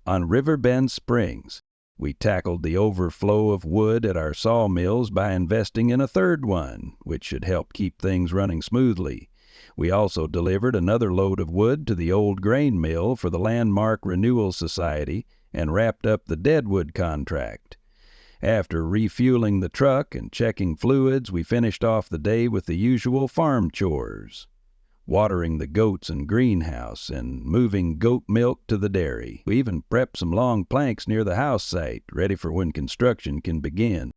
on Riverbend Springs. We tackled the overflow of wood at our sawmills by investing in a third one, which should help keep things running smoothly. We also delivered another load of wood to the old grain mill for the Landmark Renewal Society and wrapped up the deadwood contract. After refueling the truck and checking fluids, we finished off the day with the usual farm chores: watering the goats and greenhouse and moving goat milk to the dairy. We even prepped some long planks near the house site, ready for when construction can begin.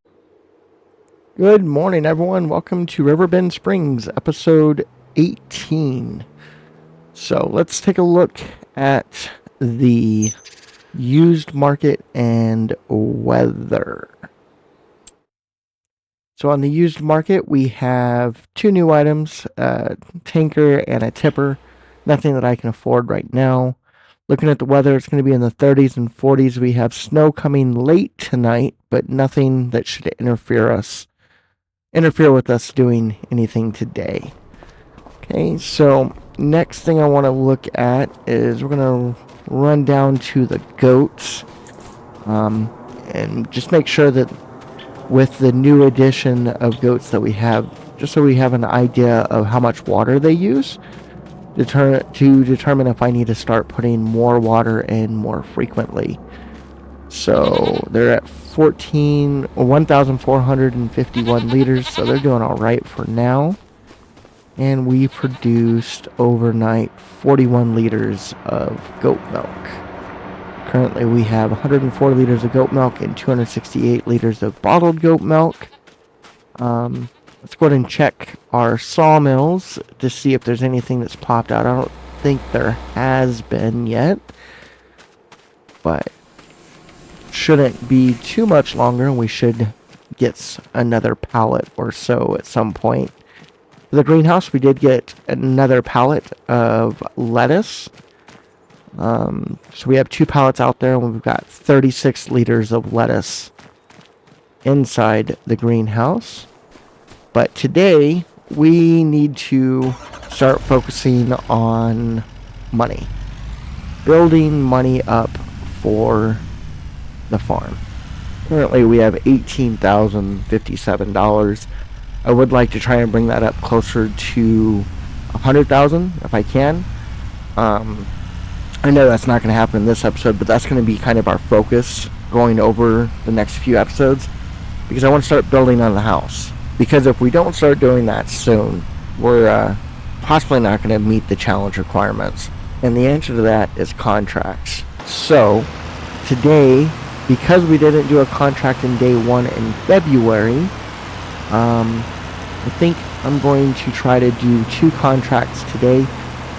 Good morning, everyone. Welcome to Riverbend Springs, episode 18. So let's take a look at the used market and weather. So on the used market, we have two new items, a tanker and a tipper. Nothing that I can afford right now. Looking at the weather, it's going to be in the 30s and 40s. We have snow coming late tonight, but nothing that should interfere with us doing anything today. Okay, so next thing I want to look at is we're going to run down to the goats and just make sure that with the new addition of goats that we have, just so we have an idea of how much water they use, to determine if I need to start putting more water in more frequently. So they're at 1,451 liters, so they're doing all right for now. And we produced overnight 41 liters of goat milk. Currently we have 104 liters of goat milk and 268 liters of bottled goat milk. Let's go ahead and check our sawmills to see if there's anything that's popped out. I don't think there has been yet, but shouldn't be too much longer, and we should get another pallet or so at some point. For the greenhouse, we did get another pallet of lettuce. So we have two pallets out there, and we've got 36 liters of lettuce inside the greenhouse. But today, we need to start focusing on money. Building money up for the farm. Currently, we have $18,057. I would like to try and bring that up closer to $100,000 if I can. I know that's not going to happen in this episode, but that's going to be kind of our focus going over the next few episodes, because I want to start building on the house. Because if we don't start doing that soon, we're possibly not going to meet the challenge requirements. And the answer to that is contracts. So today, because we didn't do a contract in day one in February, I think I'm going to try to do 2 contracts today.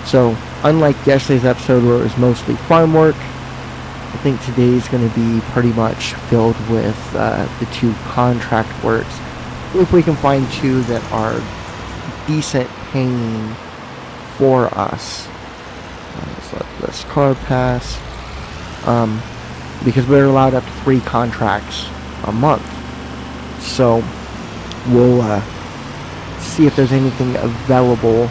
So unlike yesterday's episode where it was mostly farm work, I think today's going to be pretty much filled with the 2 contract works. If we can find 2 that are decent paying for us. Let's let this car pass. Because we're allowed up to 3 contracts a month. So we'll see if there's anything available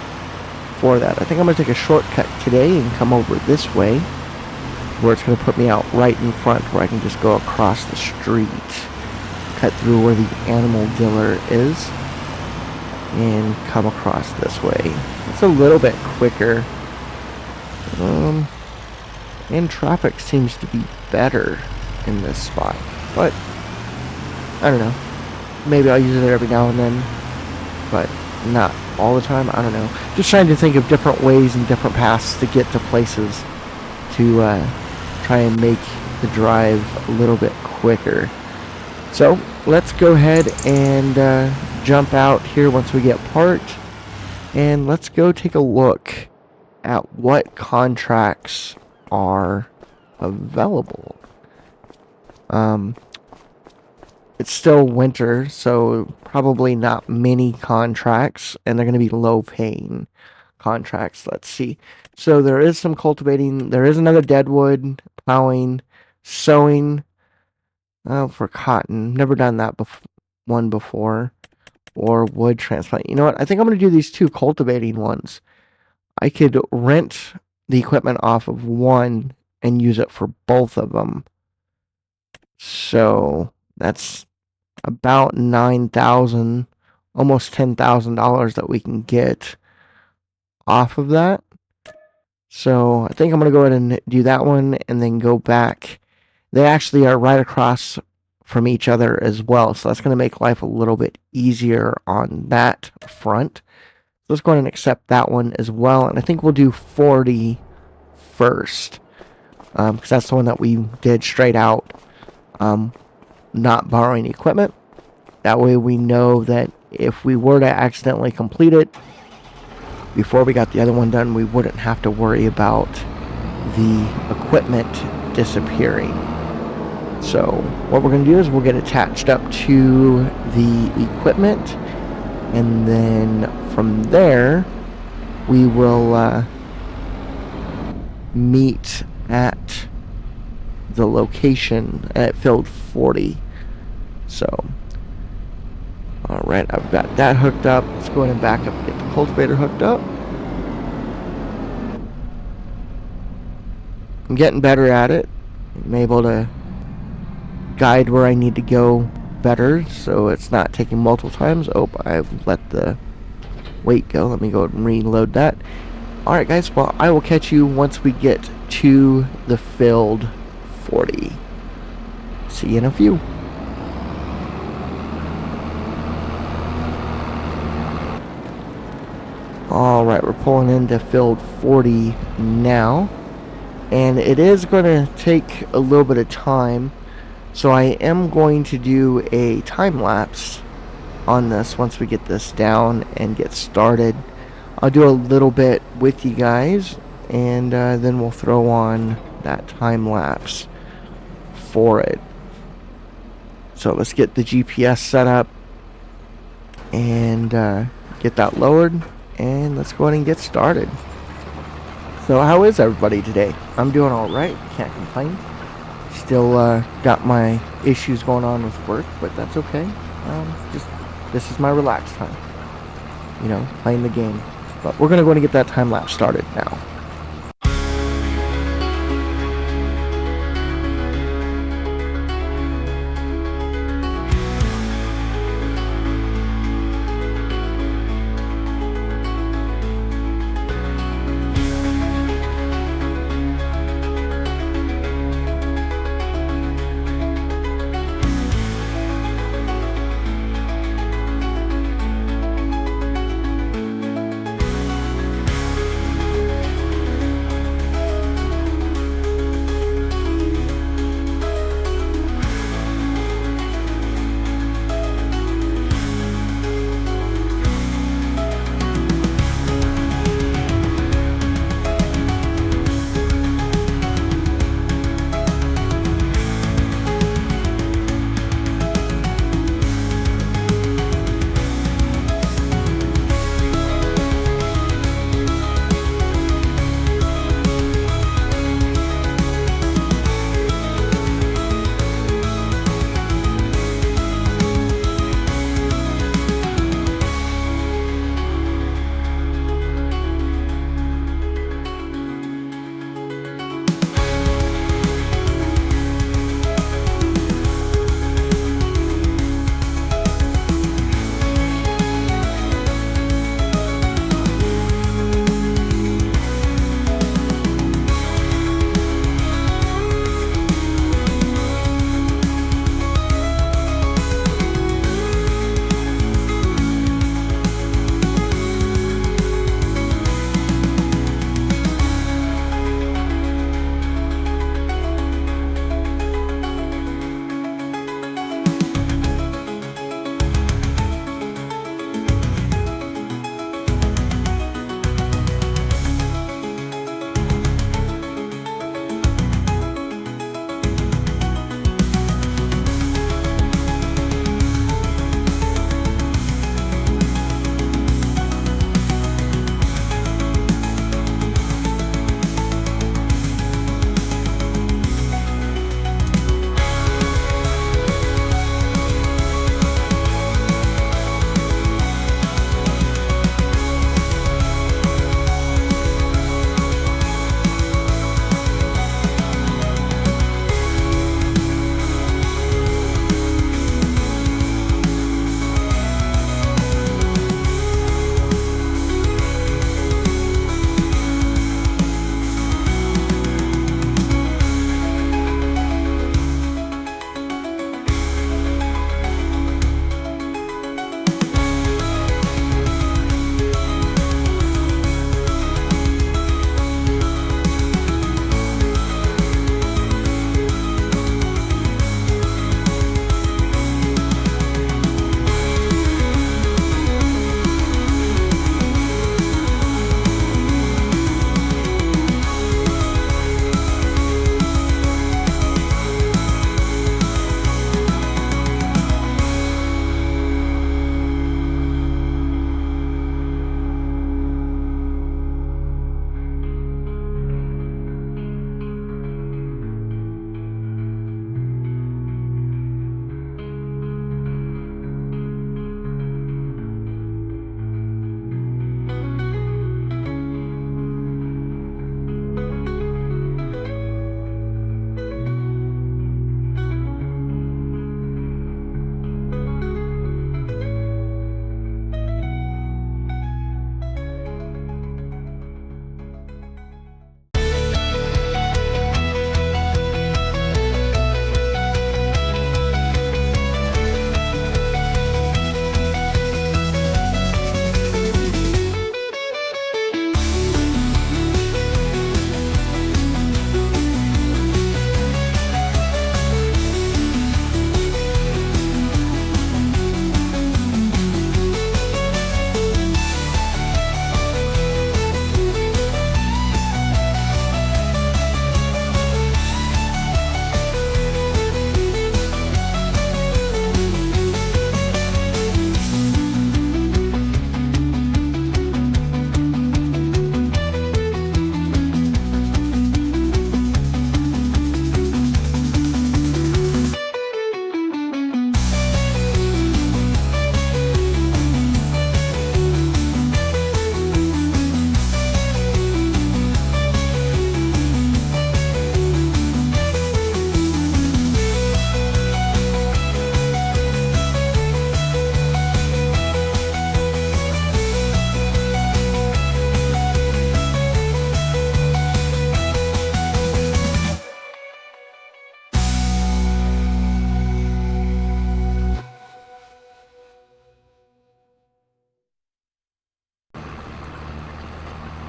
for that. I think I'm going to take a shortcut today and come over this way, where it's going to put me out right in front, where I can just go across the street, cut through where the animal dealer is, and come across this way. It's a little bit quicker. And traffic seems to be better in this spot, but I don't know. Maybe I'll use it every now and then, but not all the time. I don't know. Just trying to think of different ways and different paths to get to places to try and make the drive a little bit quicker. So let's go ahead and jump out here once we get parked, and let's go take a look at what contracts are available. It's still winter, so probably not many contracts, and they're going to be low paying contracts. Let's see. So there is some cultivating. There is another deadwood, plowing, sowing for cotton. Never done that one before. Or wood transplant. You know what? I think I'm going to do these 2 cultivating ones. I could rent the equipment off of one and use it for both of them. So that's about $9,000, almost $10,000 that we can get off of that. So I think I'm going to go ahead and do that one and then go back. They actually are right across from each other as well. So that's going to make life a little bit easier on that front. So let's go ahead and accept that one as well. And I think we'll do 40 first. Because that's the one that we did straight out. Not borrowing equipment. That way we know that if we were to accidentally complete it before we got the other one done, we wouldn't have to worry about the equipment disappearing. So what we're going to do is we'll get attached up to the equipment, and then from there we will meet at the location at field 40. So alright, I've got that hooked up. Let's go ahead and back up and get the cultivator hooked up. I'm getting better at it. I'm able to guide where I need to go better, so it's not taking multiple times. Oh, I let the weight go. Let me go and reload that. Alright guys, well, I will catch you once we get to the field 40. See you in a few. Alright, we're pulling into field 40 now. And it is going to take a little bit of time. So I am going to do a time lapse on this once we get this down and get started. I'll do a little bit with you guys, and then we'll throw on that time lapse for it. So let's get the GPS set up and get that lowered, and let's go ahead and get started. So how is everybody today? I'm doing alright, can't complain. Still got my issues going on with work, but that's okay. This is my relaxed time. You know, playing the game. But we're going to go and get that time lapse started now.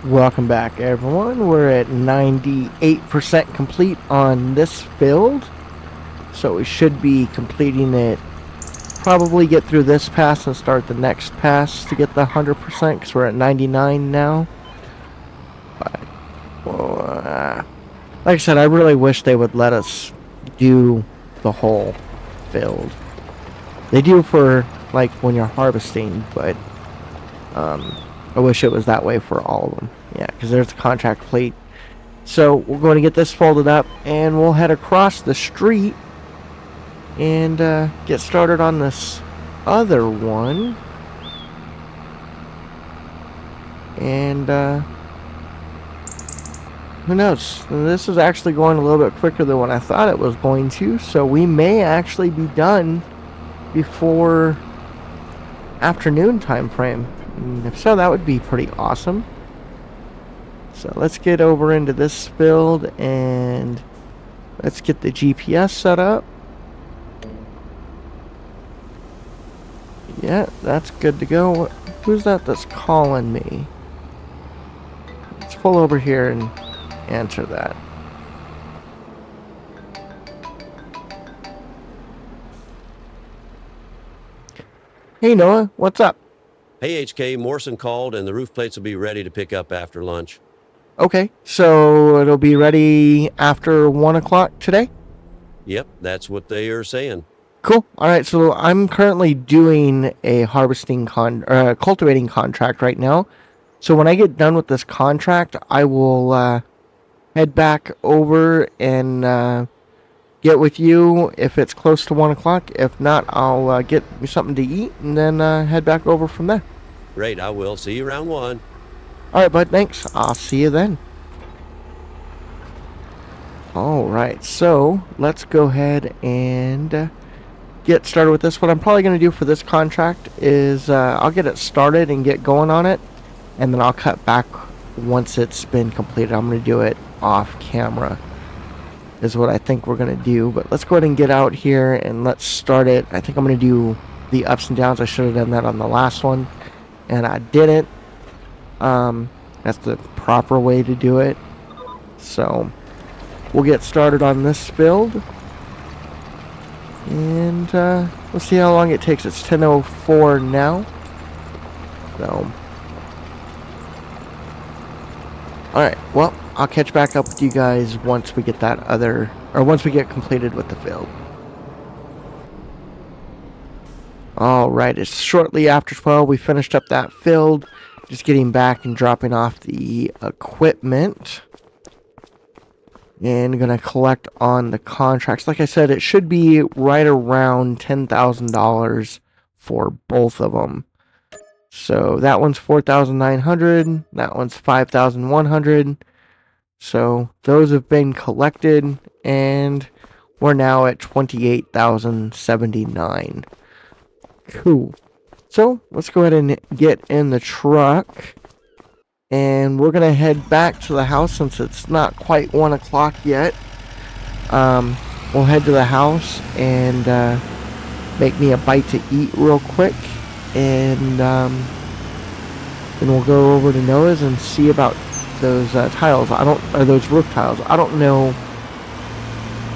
Welcome back, everyone. We're at 98% complete on this build, so we should be completing it. Probably get through this pass and start the next pass to get the 100% because we're at 99 now. But like I said, I really wish they would let us do the whole build. They do for like when you're harvesting, but I wish it was that way for all of them. Yeah, because there's the contract plate. So we're going to get this folded up, and we'll head across the street and get started on this other one. And who knows? This is actually going a little bit quicker than what I thought it was going to. So we may actually be done before afternoon time frame. If so, that would be pretty awesome. So let's get over into this build and let's get the GPS set up. Yeah, that's good to go. Who's that that's calling me? Let's pull over here and answer that. Hey Noah, what's up? Hey HK, Morrison called and the roof plates will be ready to pick up after lunch. Okay, so it'll be ready after 1 o'clock today? Yep, that's what they are saying. Cool. All right, so I'm currently doing a cultivating contract right now. So when I get done with this contract, I will head back over and get with you if it's close to 1 o'clock. If not, I'll get me something to eat and then head back over from there. Great, I will. See you around 1. All right, bud, thanks. I'll see you then. All right, so let's go ahead and get started with this. What I'm probably going to do for this contract is I'll get it started and get going on it, and then I'll cut back once it's been completed. I'm going to do it off camera is what I think we're going to do. But let's go ahead and get out here and let's start it. I think I'm going to do the ups and downs. I should have done that on the last one, and I didn't. That's the proper way to do it. So we'll get started on this build. And we'll see how long it takes. It's 10:04 now. So, alright, well, I'll catch back up with you guys once we get once we get completed with the build. Alright, it's shortly after 12. We finished up that build. Just getting back and dropping off the equipment. And gonna collect on the contracts. Like I said, it should be right around $10,000 for both of them. So that one's $4,900. That one's $5,100. So those have been collected, and we're now at $28,079. Cool. So let's go ahead and get in the truck. And we're going to head back to the house since it's not quite 1 o'clock yet. We'll head to the house and make me a bite to eat real quick. And then we'll go over to Noah's and see about those tiles. Or those roof tiles. I don't know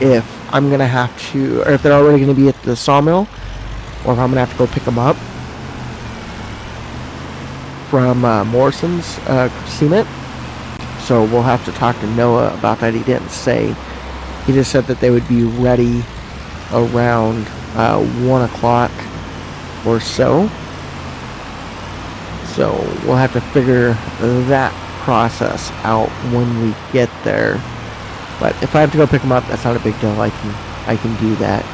if I'm going to have to, or if they're already going to be at the sawmill, or if I'm going to have to go pick them up from Morrison's cement. So we'll have to talk to Noah about that. He didn't say. He just said that they would be ready around 1 o'clock or so. So we'll have to figure that process out when we get there. But if I have to go pick them up, that's not a big deal. I can do that.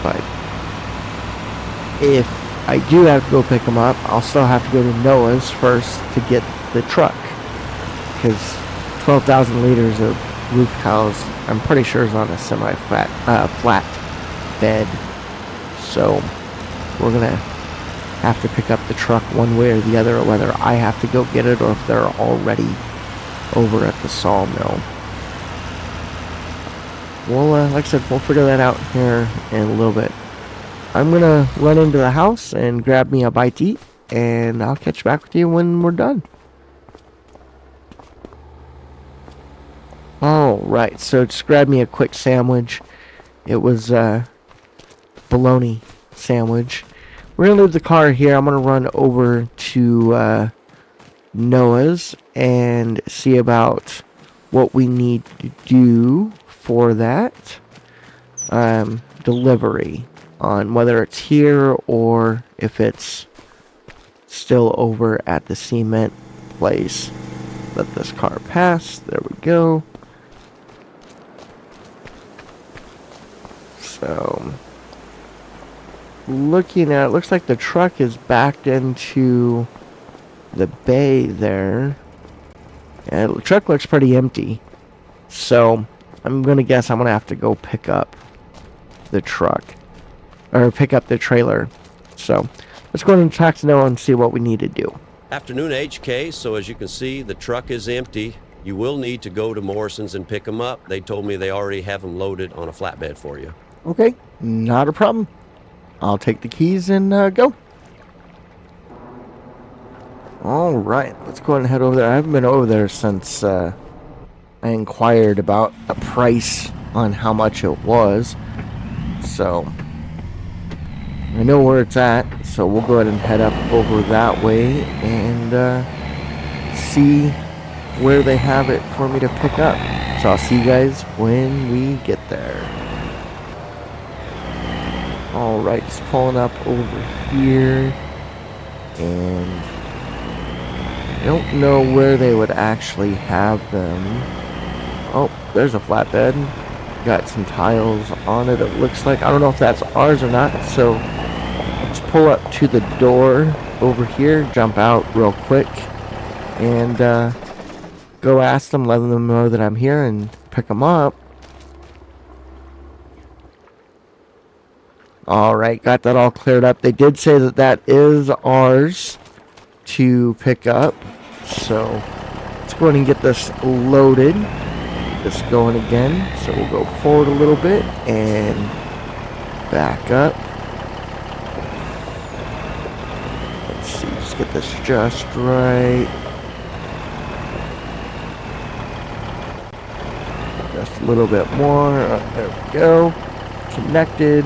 But if I do have to go pick them up, I'll still have to go to Noah's first to get the truck, because 12,000 liters of roof tiles, I'm pretty sure, is on a semi-flat flat bed. So we're gonna have to pick up the truck one way or the other, or whether I have to go get it or if they're already over at the sawmill. Well, like I said, we'll figure that out here in a little bit. I'm going to run into the house and grab me a bite to eat, and I'll catch back with you when we're done. All right, so just grab me a quick sandwich. It was a bologna sandwich. We're going to leave the car here. I'm going to run over to Noah's and see about what we need to do for that delivery, on whether it's here or if it's still over at the cement place. Let this car pass. There we go. So, looking at it, looks like the truck is backed into the bay there. And the truck looks pretty empty. So, I'm going to guess I'm going to have to go pick up the truck. Or pick up the trailer. So, let's go ahead and talk to Noah and see what we need to do. Afternoon, HK. So as you can see, the truck is empty. You will need to go to Morrison's and pick them up. They told me they already have them loaded on a flatbed for you. Okay, not a problem. I'll take the keys and go. All right, let's go ahead and head over there. I haven't been over there since I inquired about a price on how much it was. So, I know where it's at, so we'll go ahead and head up over that way and see where they have it for me to pick up. So I'll see you guys when we get there. Alright, just pulling up over here, and I don't know where they would actually have them. Oh, there's a flatbed. Got some tiles on it, it looks like. I don't know if that's ours or not, so let's pull up to the door over here, jump out real quick, and go ask them, let them know that I'm here, and pick them up. Alright, got that all cleared up. They did say that that is ours to pick up. So, let's go ahead and get this loaded. Get this going again. So we'll go forward a little bit and back up. Let's see, just get this just right. Just a little bit more. There we go. Connected.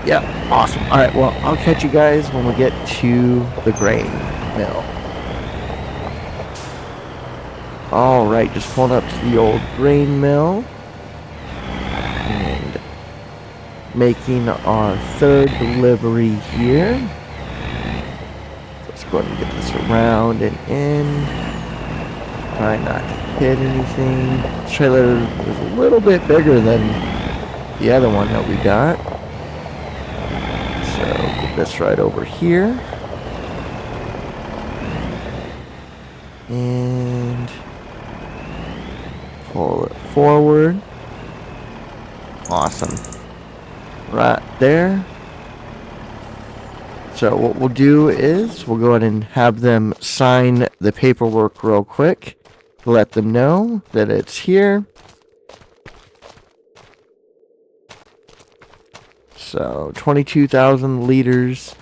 Yeah, awesome. Alright, well, I'll catch you guys when we get to the grain mill. Alright, just pulling up to the old grain mill. And making our third delivery here. Let's go ahead and get this around and in. Try not to hit anything. This trailer is a little bit bigger than the other one that we got. So, get this right over here. And pull it forward. Awesome. Right there. So what we'll do is we'll go ahead and have them sign the paperwork real quick to let them know that it's here. So 22,000 liters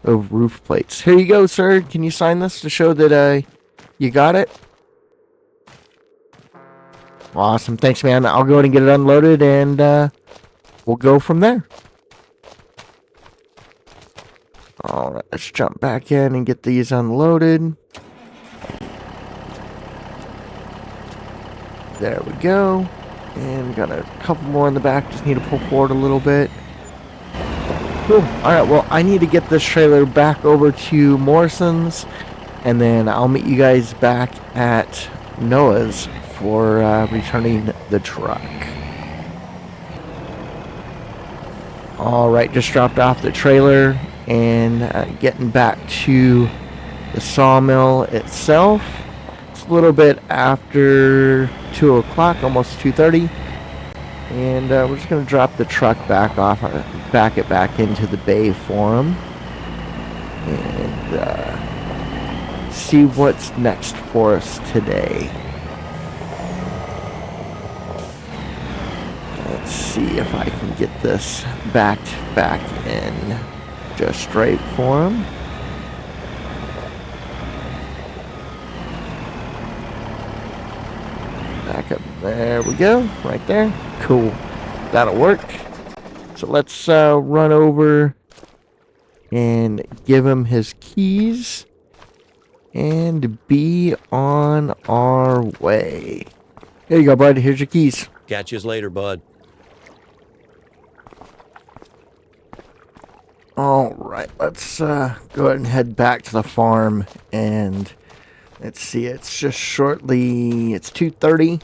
of roof plates. Here you go, sir. Can you sign this to show that you got it? Awesome. Thanks, man. I'll go ahead and get it unloaded and we'll go from there. Alright, let's jump back in and get these unloaded. There we go. And got a couple more in the back. Just need to pull forward a little bit. Cool. Alright, well, I need to get this trailer back over to Morrison's. And then I'll meet you guys back at Noah's for returning the truck. Alright, just dropped off the trailer and getting back to the sawmill itself. It's a little bit after 2 o'clock, almost 2:30. And we're just going to drop the truck back off, back it back into the bay for them. And see what's next for us today. Let's see if I can get this back in just straight for him. There we go, right there. Cool. That'll work. So let's run over and give him his keys and be on our way. Here you go, bud. Here's your keys. Catch you later, bud. All right, let's go ahead and head back to the farm, and let's see. It's just shortly. It's 2:30,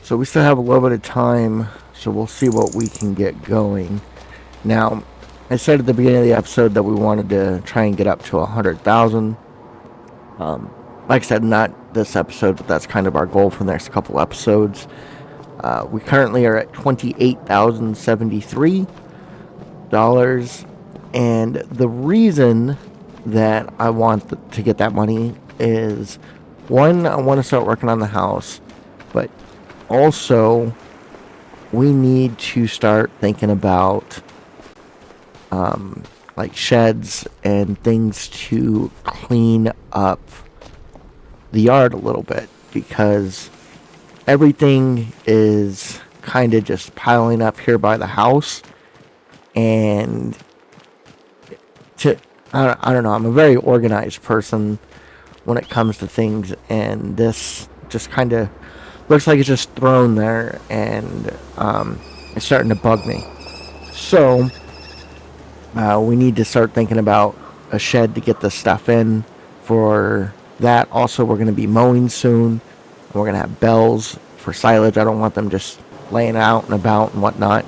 so we still have a little bit of time. So we'll see what we can get going. Now, I said at the beginning of the episode that we wanted to try and get up to 100,000. Like I said, not this episode, but that's kind of our goal for the next couple episodes. We currently are at $28,073. And the reason that I want to get that money is, one, I want to start working on the house, but also we need to start thinking about like sheds and things to clean up the yard a little bit, because everything is kind of just piling up here by the house. And I don't know, I'm a very organized person when it comes to things, and this just kind of looks like it's just thrown there, and it's starting to bug me. So we need to start thinking about a shed to get the stuff in. For that, also, we're going to be mowing soon, and we're going to have bells for silage. I don't want them just laying out and about and whatnot.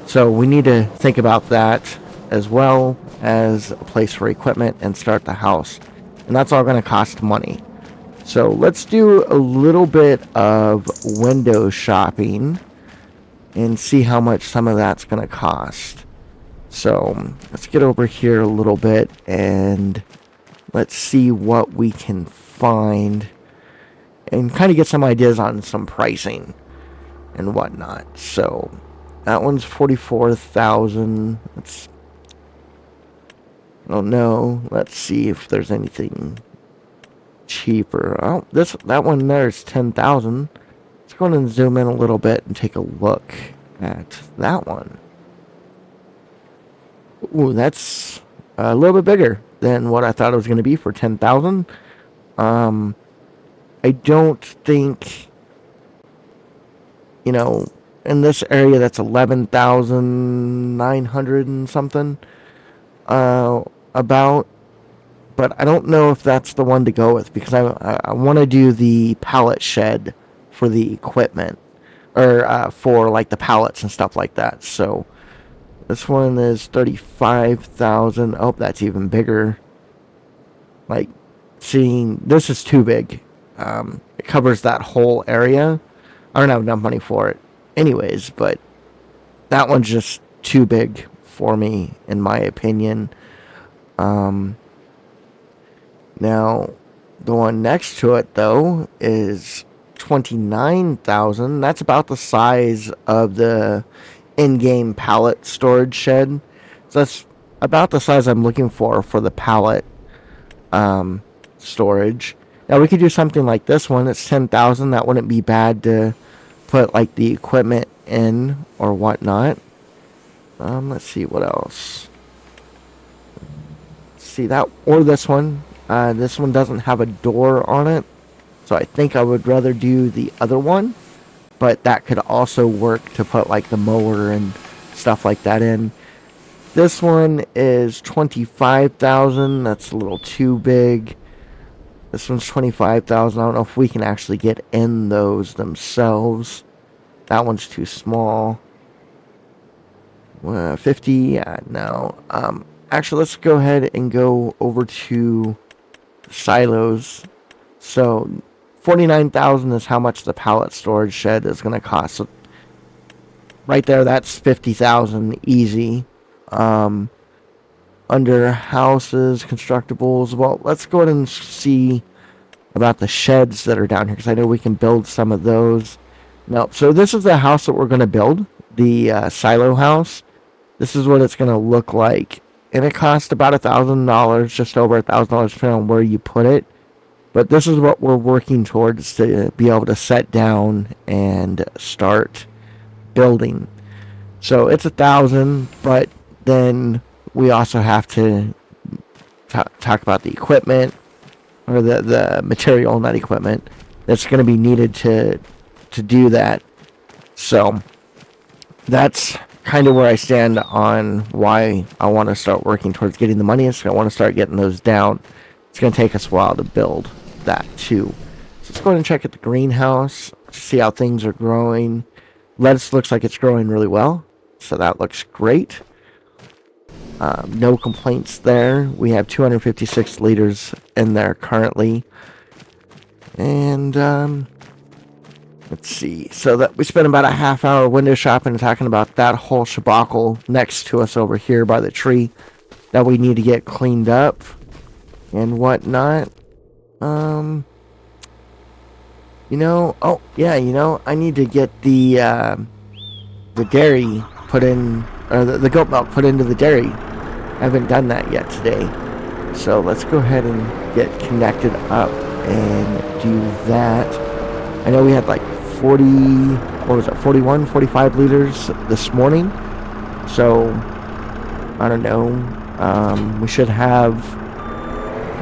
So we need to think about that, as well as a place for equipment, and start the house. And that's all going to cost money. So let's do a little bit of window shopping and see how much some of that's going to cost. So let's get over here a little bit and let's see what we can find and kind of get some ideas on some pricing and whatnot. So that one's 44,000. I don't know. Let's see if there's anything cheaper. Oh, that one there is 10,000. Let's go ahead and zoom in a little bit and take a look at that one. Ooh, that's a little bit bigger than what I thought it was going to be for 10,000. I don't think, in this area that's 11,900 and something. About, but I don't know if that's the one to go with, because I want to do the pallet shed for the equipment, or for like the pallets and stuff like that. So this one is 35,000. Oh, that's even bigger. Like, seeing this is too big. It covers that whole area. I don't have enough money for it anyways, but that one's just too big for me, in my opinion. Now, the one next to it, though, is 29,000. That's about the size of the in-game pallet storage shed. So that's about the size I'm looking for the pallet storage. Now, we could do something like this one. It's 10,000. That wouldn't be bad to put, like, the equipment in or whatnot. Let's see what else. See that, or this one. This one doesn't have a door on it, so I think I would rather do the other one. But that could also work to put like the mower and stuff like that in. This one is 25,000. That's a little too big. This one's 25,000. I don't know if we can actually get in those themselves. That one's too small. 50, yeah, no. Actually, let's go ahead and go over to silos. So 49,000 is how much the pallet storage shed is going to cost. So right there, that's 50,000 easy. Under houses, constructibles, well, let's go ahead and see about the sheds that are down here, because I know we can build some of those. No, so this is the house that we're going to build, the silo house. This is what it's going to look like. And it costs about $1,000, just over $1,000, depending on where you put it. But this is what we're working towards, to be able to set down and start building. So it's 1,000, but then we also have to talk about the equipment, or the material, not equipment, that's going to be needed to do that. So that's kind of where I stand on why I want to start working towards getting the money. I want to start getting those down. It's going to take us a while to build that too. So let's go ahead and check at the greenhouse, see how things are growing. Lettuce looks like it's growing really well, so that looks great. No complaints there. We have 256 liters in there currently. And let's see. So that we spent about a half hour window shopping and talking about that whole shabacle next to us over here by the tree that we need to get cleaned up and whatnot. I need to get the dairy put in, or the goat milk put into the dairy. I haven't done that yet today. So let's go ahead and get connected up and do that. I know we had like 41, 45 liters this morning. So, I don't know. We should have,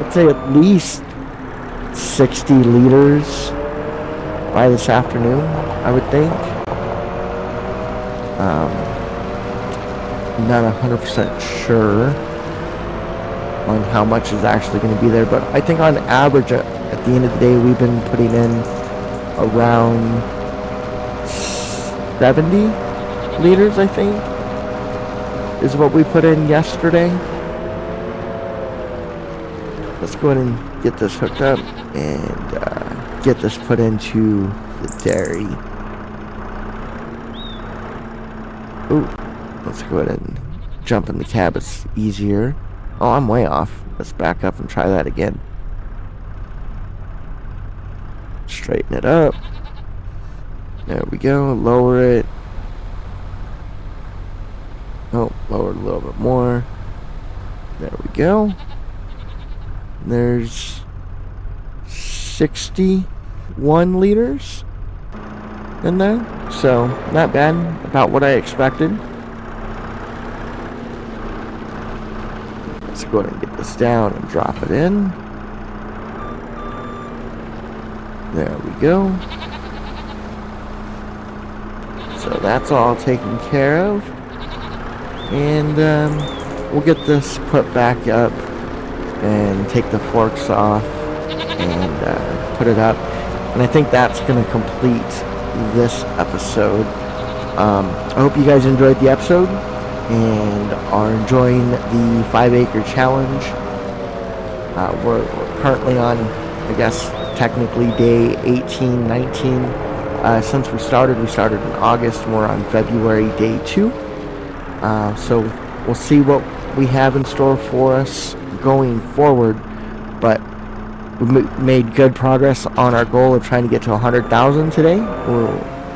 let's say, at least 60 liters by this afternoon, I would think. Not 100% sure on how much is actually going to be there, but I think on average at the end of the day we've been putting in around 70 liters, I think, is what we put in yesterday. Let's go ahead and get this hooked up and get this put into the dairy. Ooh, let's go ahead and jump in the cab. It's easier. Oh, I'm way off. Let's back up and try that again. Straighten it up. There we go. Lower it. Oh, lower it a little bit more. There we go. There's 61 liters in there. So, not bad. About what I expected. Let's go ahead and get this down and drop it in. There we go. So that's all taken care of. And we'll get this put back up and take the forks off and put it up. And I think that's going to complete this episode. I hope you guys enjoyed the episode and are enjoying the 5-acre challenge. We're currently on, I guess, technically day 18, 19. Since we started in August, and we're on February day 2. So we'll see what we have in store for us going forward. But we made good progress on our goal of trying to get to 100,000 today. We're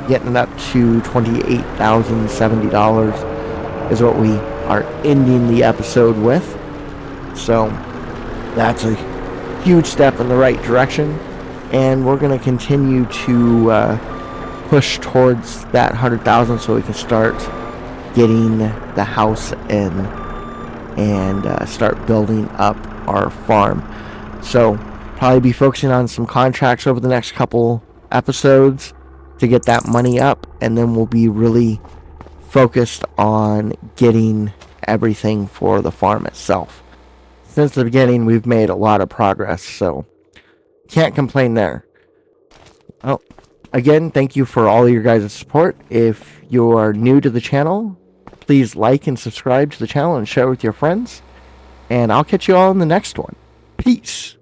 getting up to $28,070 is what we are ending the episode with. So that's a huge step in the right direction, and we're going to continue to push towards that 100,000 so we can start getting the house in and start building up our farm. So probably be focusing on some contracts over the next couple episodes to get that money up, and then we'll be really focused on getting everything for the farm itself. Since the beginning, we've made a lot of progress, so can't complain there. Oh, again, thank you for all of your guys' support. If you are new to the channel, please like and subscribe to the channel and share with your friends. And I'll catch you all in the next one. Peace.